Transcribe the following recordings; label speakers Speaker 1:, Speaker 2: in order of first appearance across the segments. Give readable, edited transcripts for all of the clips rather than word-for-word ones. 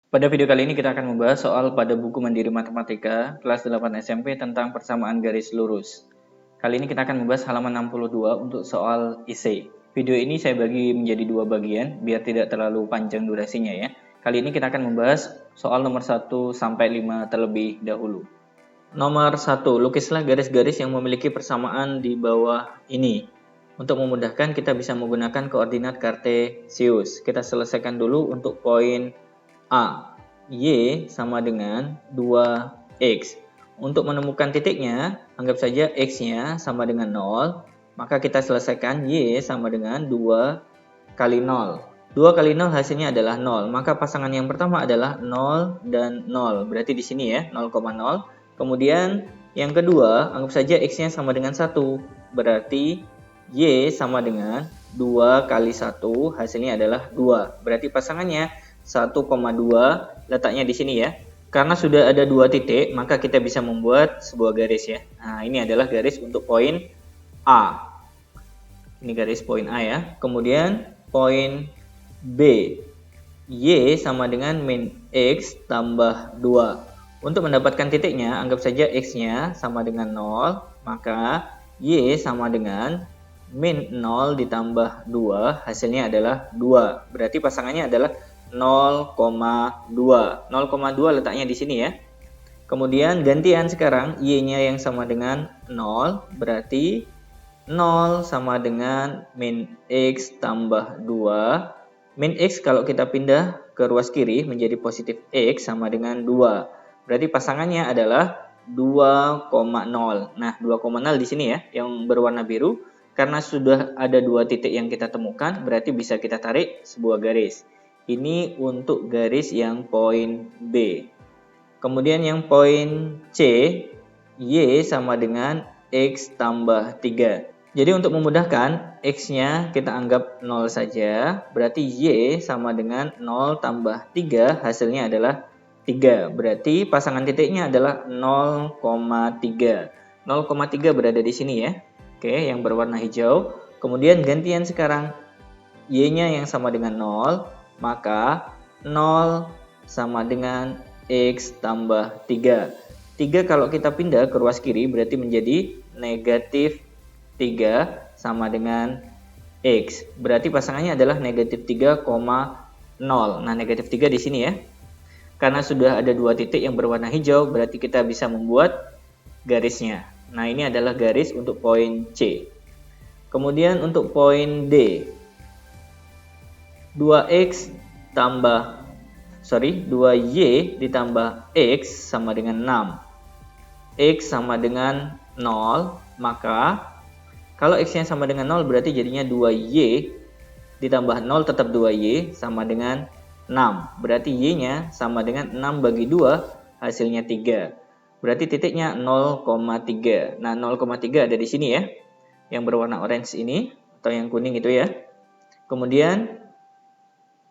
Speaker 1: Pada video kali ini kita akan membahas soal pada buku Mandiri Matematika kelas 8 SMP tentang persamaan garis lurus. Kali ini kita akan membahas halaman 62 untuk soal isi. Video ini saya bagi menjadi dua bagian biar tidak terlalu panjang durasinya ya. Kali ini kita akan membahas soal nomor 1 sampai 5 terlebih dahulu. Nomor 1, lukislah garis-garis yang memiliki persamaan di bawah ini. Untuk memudahkan kita bisa menggunakan koordinat kartesius. Kita selesaikan dulu untuk poin A. Y sama dengan 2X. Untuk menemukan titiknya, anggap saja X-nya sama dengan 0. Maka kita selesaikan Y sama dengan 2 kali 0. 2 kali 0 hasilnya adalah 0. Maka pasangan yang pertama adalah 0 dan 0. Berarti di sini ya, 0,0. Kemudian yang kedua, anggap saja X-nya sama dengan 1. Berarti Y sama dengan 2 kali 1, hasilnya adalah 2. Berarti pasangannya 1,2 letaknya di sini ya. Karena sudah ada dua titik, maka kita bisa membuat sebuah garis ya. Nah, ini adalah garis untuk poin A. Ini garis poin A ya. Kemudian poin B. Y sama dengan min X tambah 2. Untuk mendapatkan titiknya, anggap saja X-nya sama dengan 0, maka Y sama dengan min 0 ditambah 2, hasilnya adalah 2. Berarti pasangannya adalah 0,2. 0,2 letaknya di sini ya. Kemudian gantian sekarang Y-nya yang sama dengan 0, berarti 0 sama dengan min X tambah 2. Min X kalau kita pindah ke ruas kiri menjadi positif X sama dengan 2. Berarti pasangannya adalah 2,0. Nah, 2,0 di sini ya, yang berwarna biru. Karena sudah ada dua titik yang kita temukan, berarti bisa kita tarik sebuah garis. Ini untuk garis yang poin B. Kemudian yang poin C, Y sama dengan X tambah 3. Jadi untuk memudahkan, X-nya kita anggap 0 saja. Berarti Y sama dengan 0 tambah 3, hasilnya adalah 3. Berarti pasangan titiknya adalah 0,3. 0,3 berada di sini ya. Oke, yang berwarna hijau. Kemudian gantian sekarang, Y-nya yang sama dengan 0. Maka 0 sama dengan X tambah 3. 3 kalau kita pindah ke ruas kiri berarti menjadi negatif 3 sama dengan X. Berarti pasangannya adalah negatif 3,0. Nah, negatif 3 di sini ya. Karena sudah ada dua titik yang berwarna hijau, berarti kita bisa membuat garisnya. Nah, ini adalah garis untuk poin C. Kemudian untuk poin D. 2Y ditambah X sama dengan 6. X sama dengan 0, maka kalau X-nya sama dengan 0 berarti jadinya 2Y ditambah 0 tetap 2Y sama dengan 6. Berarti Y-nya sama dengan 6 bagi 2, hasilnya 3. Berarti titiknya 0,3. Nah, 0,3 ada di sini ya. Yang berwarna orange ini atau yang kuning itu ya. Kemudian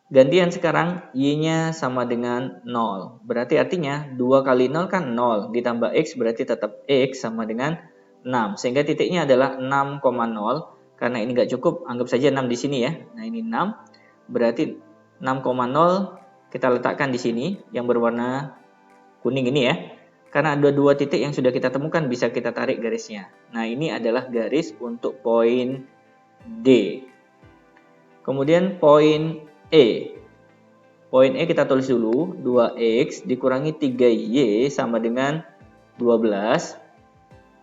Speaker 1: gantian sekarang Y-nya sama dengan 0. Berarti artinya 2 kali 0 kan 0. Ditambah X berarti tetap X sama dengan 6. Sehingga titiknya adalah 6,0. Karena ini nggak cukup, anggap saja 6 di sini ya. Nah, ini 6. Berarti 6,0 kita letakkan di sini yang berwarna kuning ini ya. Karena ada dua titik yang sudah kita temukan, bisa kita tarik garisnya. Nah, ini adalah garis untuk poin D. Kemudian poin E. Poin E kita tulis dulu, 2X dikurangi 3Y sama dengan 12.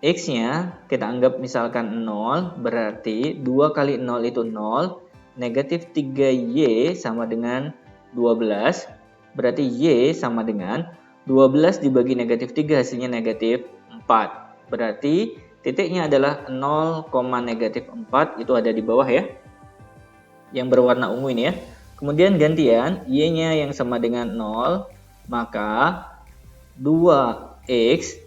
Speaker 1: X-nya kita anggap misalkan 0, berarti 2 kali 0 itu 0. Negatif 3Y sama dengan 12. Berarti Y sama dengan 12 dibagi negatif 3, hasilnya negatif 4. Berarti titiknya adalah 0,4, itu ada di bawah ya. Yang berwarna ungu ini ya. Kemudian gantian, Y-nya yang sama dengan 0, maka 2X,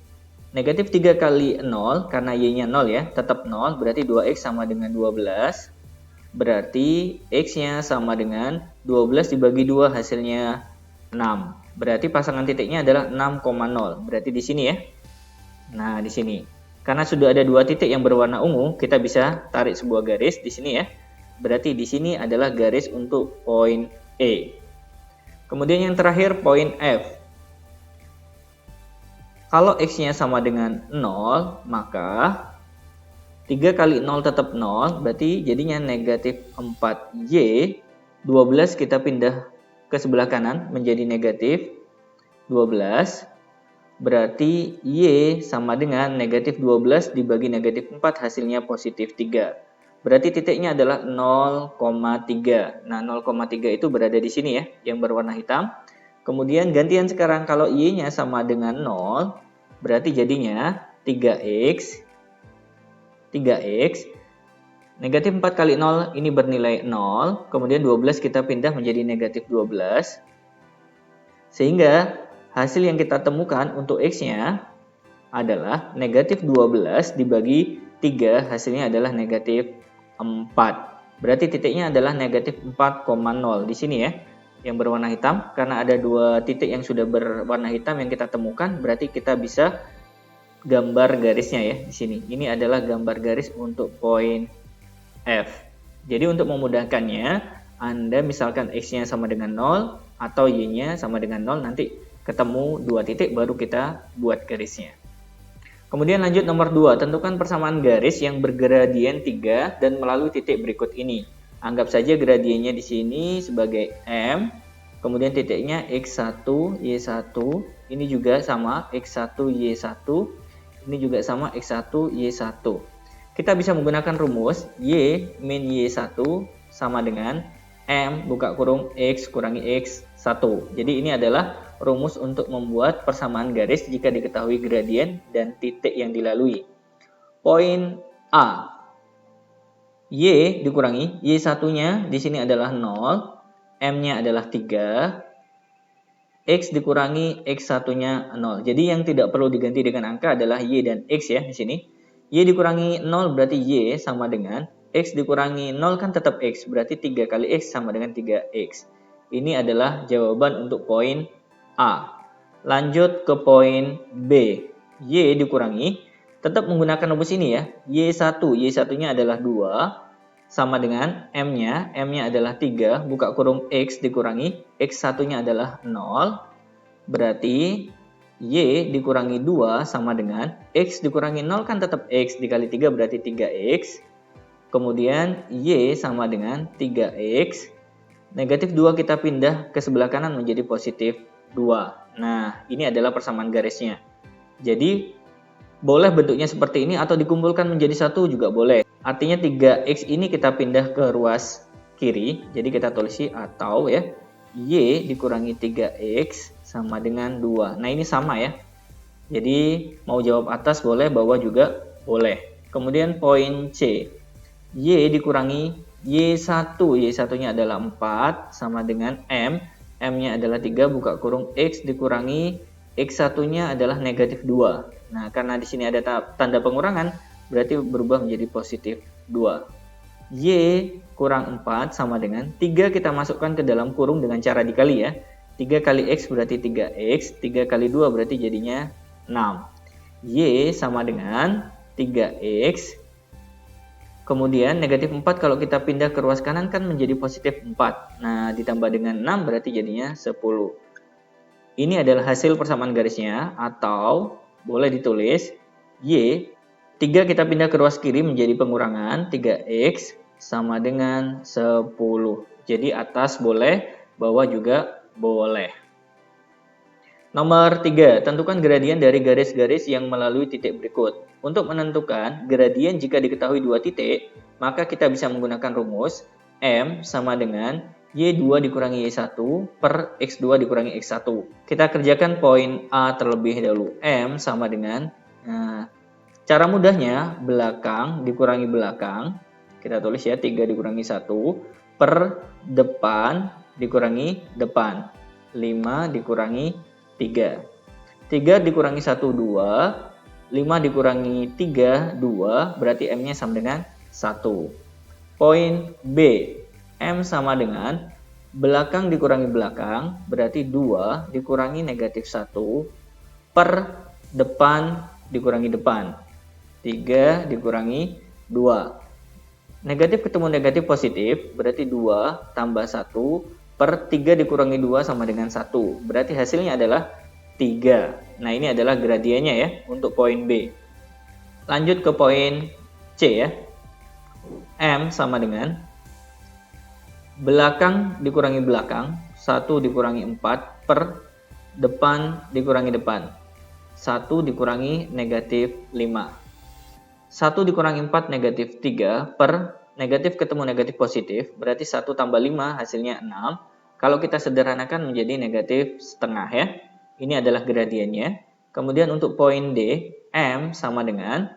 Speaker 1: negatif 3 kali 0, karena Y-nya 0 ya, tetap 0, berarti 2X sama dengan 12. Berarti X-nya sama dengan 12 dibagi 2, hasilnya 6. Berarti pasangan titiknya adalah 6,0. Berarti di sini ya. Nah, di sini. Karena sudah ada dua titik yang berwarna ungu, kita bisa tarik sebuah garis di sini ya. Berarti di sini adalah garis untuk poin E. Kemudian yang terakhir poin F. Kalau X-nya sama dengan 0, maka 3 kali 0 tetap 0, berarti jadinya negatif 4Y. 12 kita pindah ke sebelah kanan menjadi negatif 12. Berarti Y sama dengan negatif 12 dibagi negatif 4, hasilnya positif 3. Berarti titiknya adalah 0,3. Nah, 0,3 itu berada di sini ya, yang berwarna hitam. Kemudian gantian sekarang kalau Y-nya sama dengan 0, berarti jadinya 3X. Negatif 4 kali 0 ini bernilai 0. Kemudian 12 kita pindah menjadi negatif 12. Sehingga hasil yang kita temukan untuk X-nya adalah negatif 12 dibagi 3, hasilnya adalah negatif 4. Berarti titiknya adalah negatif 4,0 di sini ya, yang berwarna hitam. Karena ada 2 titik yang sudah berwarna hitam yang kita temukan, berarti kita bisa gambar garisnya ya di sini. Ini adalah gambar garis untuk poin F. Jadi untuk memudahkannya, Anda misalkan X-nya sama dengan 0 atau Y-nya sama dengan 0, nanti ketemu 2 titik baru kita buat garisnya. Kemudian lanjut nomor 2, tentukan persamaan garis yang bergradien 3 dan melalui titik berikut ini. Anggap saja gradiennya di sini sebagai M, kemudian titiknya X1, Y1, ini juga sama X1, Y1, ini juga sama X1, Y1. Kita bisa menggunakan rumus Y min Y1 sama dengan M buka kurung X kurangi X1. Jadi ini adalah rumus untuk membuat persamaan garis jika diketahui gradien dan titik yang dilalui. Poin A. Y dikurangi Y1-nya di sini adalah 0, M-nya adalah 3, X dikurangi X1-nya 0. Jadi yang tidak perlu diganti dengan angka adalah Y dan X ya di sini. Y dikurangi 0 berarti Y sama dengan X dikurangi 0 kan tetap X, berarti 3 kali X sama dengan 3X. Ini adalah jawaban untuk poin A. Lanjut ke poin B. Y dikurangi, tetap menggunakan rumus ini ya. Y1, Y1-nya adalah 2 sama dengan M-nya, M-nya adalah 3, buka kurung X dikurangi, X1-nya adalah 0, berarti Y dikurangi 2 sama dengan X dikurangi 0 kan tetap X, dikali 3 berarti 3X, kemudian Y sama dengan 3X, negatif 2 kita pindah ke sebelah kanan menjadi positif 2. Nah, ini adalah persamaan garisnya. Jadi, boleh bentuknya seperti ini atau dikumpulkan menjadi satu juga boleh. Artinya 3X ini kita pindah ke ruas kiri. Jadi kita tulisi atau ya. Y dikurangi 3X sama dengan 2. Nah ini sama ya. Jadi mau jawab atas boleh, bawah juga boleh. Kemudian poin C. Y dikurangi Y1. Y1-nya adalah 4 sama dengan M. M-nya adalah 3 buka kurung X dikurangi X1-nya adalah negatif 2. Nah, karena di sini ada tanda pengurangan, berarti berubah menjadi positif 2. Y kurang 4 sama dengan 3 kita masukkan ke dalam kurung dengan cara dikali ya. 3 kali X berarti 3X, 3 kali 2 berarti jadinya 6. Y sama dengan 3X. Kemudian negatif 4 kalau kita pindah ke ruas kanan kan menjadi positif 4. Nah, ditambah dengan 6 berarti jadinya 10. Ini adalah hasil persamaan garisnya, atau boleh ditulis Y 3 kita pindah ke ruas kiri menjadi pengurangan 3X sama dengan 10. Jadi atas boleh, bawah juga boleh. Nomor 3, tentukan gradien dari garis-garis yang melalui titik berikut. Untuk menentukan gradien jika diketahui 2 titik, maka kita bisa menggunakan rumus M sama dengan Y2 dikurangi Y1 per X2 dikurangi X1. Kita kerjakan poin A terlebih dahulu. M sama dengan, cara mudahnya belakang dikurangi belakang. Kita tulis ya 3 dikurangi 1 per depan dikurangi depan. 5 dikurangi 3. 3 dikurangi 1, 2. 5 dikurangi 3, 2. Berarti M-nya sama dengan 1. Poin B. M sama dengan belakang dikurangi belakang, berarti 2 dikurangi negatif 1 per depan dikurangi depan. 3 dikurangi 2. Negatif ketemu negatif positif, berarti 2 tambah 1 per 3 dikurangi 2 sama dengan 1. Berarti hasilnya adalah 3. Nah, ini adalah gradiennya ya untuk poin B. Lanjut ke poin C ya. M sama dengan belakang dikurangi belakang, 1 dikurangi 4 per depan dikurangi depan. 1 dikurangi negatif 5. 1 dikurangi 4 negatif 3 per negatif ketemu negatif positif, berarti 1 tambah 5 hasilnya 6. Kalau kita sederhanakan menjadi negatif setengah ya. Ini adalah gradiennya. Kemudian untuk poin D, M sama dengan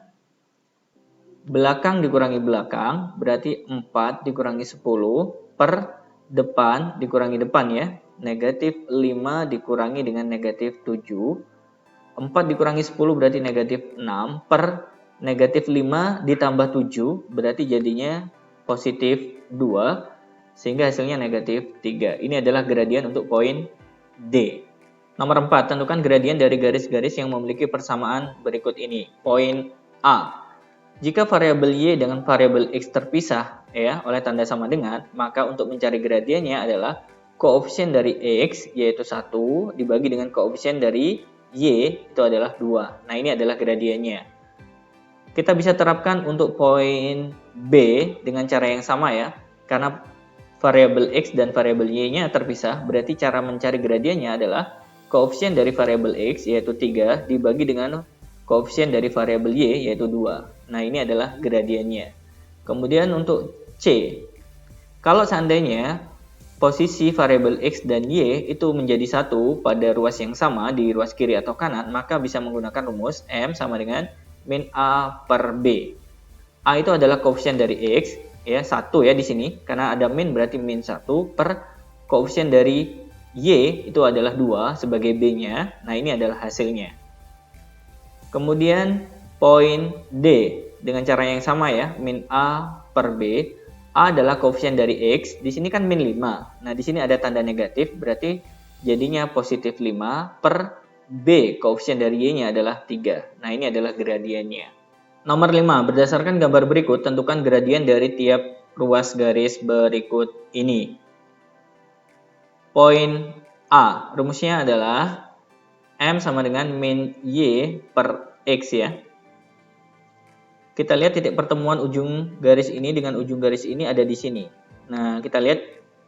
Speaker 1: belakang dikurangi belakang, berarti 4 dikurangi 10 per depan dikurangi depan ya. Negatif 5 dikurangi dengan negatif 7. 4 dikurangi 10 berarti negatif 6 per negatif 5 ditambah 7 berarti jadinya positif 2 sehingga hasilnya negatif 3. Ini adalah gradien untuk poin D. Nomor 4, tentukan gradien dari garis-garis yang memiliki persamaan berikut ini. Poin A. Jika variabel Y dengan variabel X terpisah ya oleh tanda sama dengan, maka untuk mencari gradiennya adalah koefisien dari X yaitu 1 dibagi dengan koefisien dari Y itu adalah 2. Nah, ini adalah gradiennya. Kita bisa terapkan untuk poin B dengan cara yang sama ya. Karena variabel X dan variabel Y-nya terpisah, berarti cara mencari gradiennya adalah koefisien dari variabel X yaitu 3 dibagi dengan koefisien dari variabel Y yaitu 2. Nah, ini adalah gradiennya. Kemudian untuk C. Kalau seandainya posisi variabel X dan Y itu menjadi satu pada ruas yang sama di ruas kiri atau kanan, maka bisa menggunakan rumus M sama dengan min A per B. A itu adalah koefisien dari X, ya 1 ya di sini, karena ada min berarti min 1 per koefisien dari Y itu adalah 2 sebagai B-nya. Nah, ini adalah hasilnya. Kemudian poin D dengan cara yang sama ya, min A per B. A adalah koefisien dari X, di sini kan min 5. Nah, di sini ada tanda negatif, berarti jadinya positif 5 per B, koefisien dari Y-nya adalah 3. Nah, ini adalah gradiennya. Nomor 5, berdasarkan gambar berikut, tentukan gradien dari tiap ruas garis berikut ini. Poin A, rumusnya adalah M sama dengan min Y per X ya. Kita lihat titik pertemuan ujung garis ini dengan ujung garis ini ada di sini. Nah, kita lihat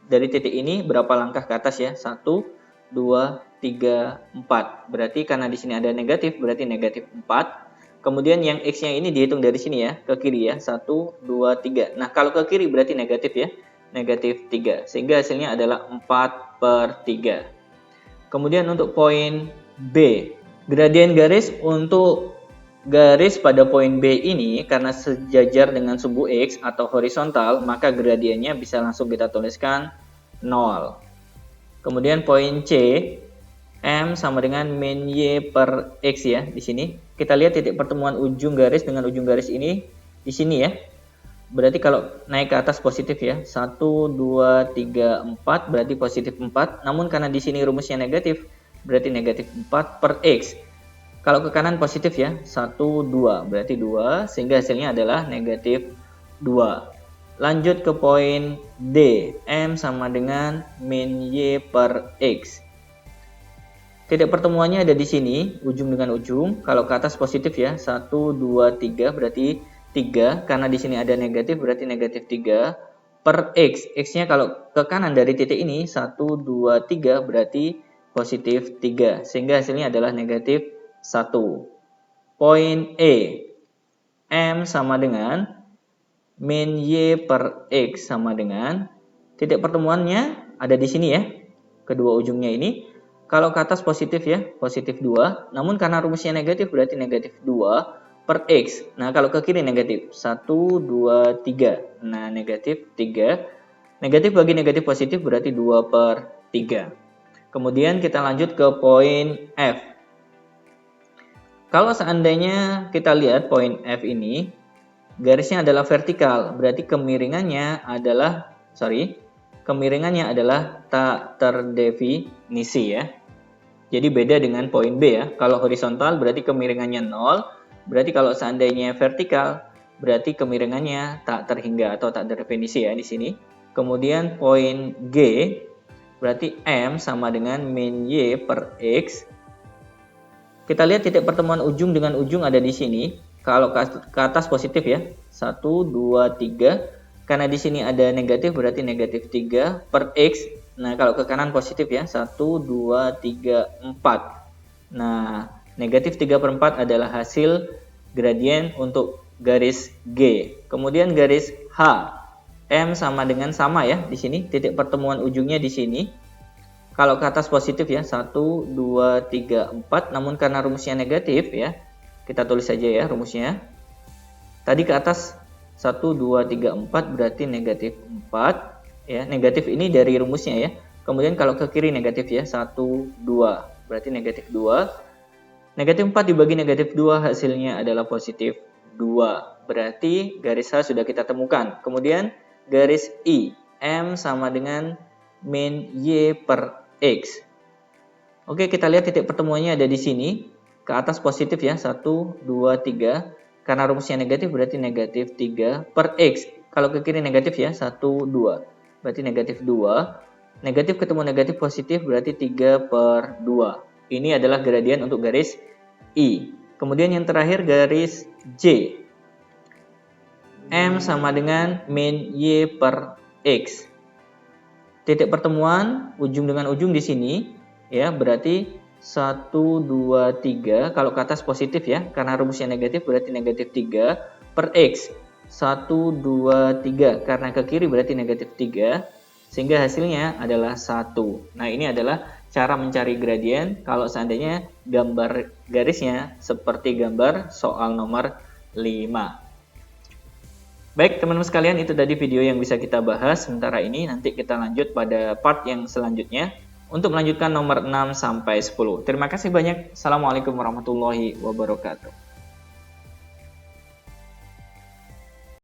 Speaker 1: dari titik ini berapa langkah ke atas ya. 1, 2, 3, 4. Berarti karena di sini ada negatif, berarti negatif 4. Kemudian yang X-nya ini dihitung dari sini ya, ke kiri ya. 1, 2, 3. Nah, kalau ke kiri berarti negatif ya. Negatif 3. Sehingga hasilnya adalah 4 per 3. Kemudian untuk poin B. Gradien garis untuk garis pada poin B ini karena sejajar dengan sumbu X atau horizontal, maka gradiennya bisa langsung kita tuliskan 0. Kemudian poin C, M sama dengan min Y per X ya di sini. Kita lihat titik pertemuan ujung garis dengan ujung garis ini di sini ya. Berarti kalau naik ke atas positif ya. 1, 2, 3, 4 berarti positif 4. Namun karena di sini rumusnya negatif, berarti negatif 4 per X. Kalau ke kanan positif ya. 1, 2 berarti 2 sehingga hasilnya adalah negatif 2. Lanjut ke poin D, M sama dengan min Y per X. Titik pertemuannya ada di sini, ujung dengan ujung. Kalau ke atas positif ya, 1, 2, 3 berarti 3. Karena di sini ada negatif berarti negatif 3 per X. X-nya kalau ke kanan dari titik ini, 1, 2, 3 berarti positif 3. Sehingga hasilnya adalah negatif 1. Poin E, M sama dengan min Y per X sama dengan titik pertemuannya ada di sini ya, kedua ujungnya ini. Kalau ke atas positif ya, positif 2. Namun karena rumusnya negatif berarti negatif 2 per X. Nah, kalau ke kiri negatif 1, 2, 3. Nah, negatif 3. Negatif bagi negatif positif berarti 2 per 3. Kemudian kita lanjut ke poin F. Kalau seandainya kita lihat poin F ini, garisnya adalah vertikal, berarti kemiringannya adalah tak terdefinisi ya. Jadi beda dengan poin B ya. Kalau horizontal berarti kemiringannya 0, berarti kalau seandainya vertikal berarti kemiringannya tak terhingga atau tak terdefinisi ya di sini. Kemudian poin G, berarti M sama dengan min Y per X. Kita lihat titik pertemuan ujung dengan ujung ada di sini. Kalau ke atas positif ya, 1, 2, 3. Karena di sini ada negatif, berarti negatif 3 per X. Nah, kalau ke kanan positif ya, 1, 2, 3, 4. Nah, negatif 3/4 adalah hasil gradien untuk garis G. Kemudian garis H. M sama dengan sama ya di sini, titik pertemuan ujungnya di sini. Kalau ke atas positif ya, 1, 2, 3, 4. Namun karena rumusnya negatif ya, kita tulis saja ya rumusnya. Tadi ke atas 1, 2, 3, 4 berarti negatif 4. Ya, negatif ini dari rumusnya ya. Kemudian kalau ke kiri negatif ya, 1, 2. Berarti negatif 2. Negatif 4 dibagi negatif 2 hasilnya adalah positif 2. Berarti garis H sudah kita temukan. Kemudian garis I. M sama dengan min Y per X. Oke, kita lihat titik pertemuannya ada di sini. Ke atas positif ya, 1, 2, 3. Karena rumusnya negatif berarti negatif 3 per X. Kalau ke kiri negatif ya, 1, 2. Berarti negatif 2. Negatif ketemu negatif positif berarti 3/2. Ini adalah gradien untuk garis I. Kemudian yang terakhir garis J. M sama dengan min Y per X. Titik pertemuan ujung dengan ujung di sini ya, berarti 1, 2, 3. Kalau ke atas positif ya, karena rumusnya negatif berarti negatif 3 per X. 1, 2, 3. Karena ke kiri berarti negatif 3. Sehingga hasilnya adalah 1. Nah, ini adalah cara mencari gradien kalau seandainya gambar garisnya seperti gambar soal nomor 5. Baik, teman-teman sekalian, itu tadi video yang bisa kita bahas sementara ini. Nanti kita lanjut pada part yang selanjutnya untuk melanjutkan nomor 6 sampai 10. Terima kasih banyak. Assalamualaikum warahmatullahi wabarakatuh.